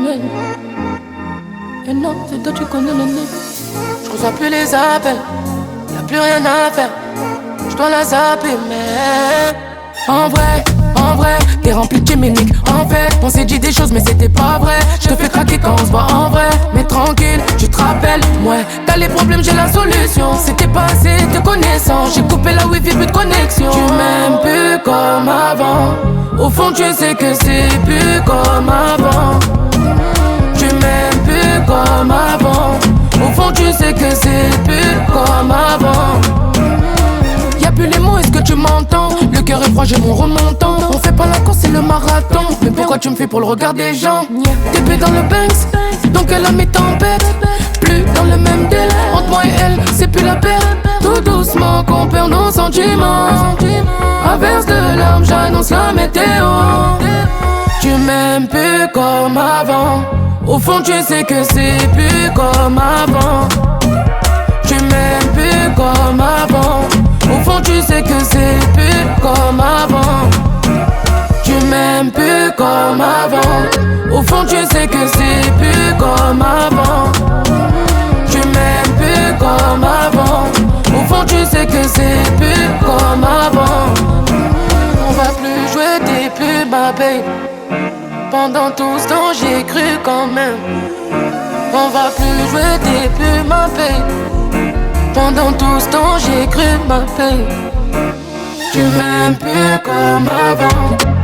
mais. Et non, c'est toi, tu connais le nez. Je reçois plus les appels, y'a plus rien à faire. Je dois la zapper, mais. En vrai, t'es rempli de géminique. En fait, on s'est dit des choses, mais c'était pas vrai. Je te fais craquer quand on se voit en vrai. Mais tranquille, tu te rappelles, ouais. T'as les problèmes, j'ai la solution. C'était pas assez de connaissances. J'ai coupé la wifi, plus de connexion. Tu m'aimes plus comme avant. Au fond, tu sais que c'est plus comme avant. Tu m'aimes plus comme avant. Au fond, tu sais que c'est plus comme avant. Y'a plus les mots, est-ce que tu m'entends? Le cœur est froid, j'ai mon remontant. On fait pas la course, c'est le marathon. Mais pourquoi tu me fais pour le regard des gens? T'es plus dans le Banks, donc elle a mes tempêtes. Plus dans le même délai. Entre moi et elle, c'est plus la paix. Tout doucement qu'on perd nos sentiments. Averse de larmes, j'annonce la météo. Tu m'aimes plus comme avant. Au fond, tu sais que c'est plus comme avant. Tu m'aimes plus comme avant. Au fond, tu sais que c'est plus comme avant. Tu m'aimes plus comme avant. Au fond, tu sais que c'est plus comme avant. Tu m'aimes plus comme avant. Au fond, tu sais que c'est plus comme avant. On va plus jouer, t'es plus ma babe. Pendant tout ce temps, j'ai cru quand même. On va plus jouer, t'es plus ma babe. Pendant tout ce temps, j'ai cru ma paix. Tu m'aimes plus comme avant.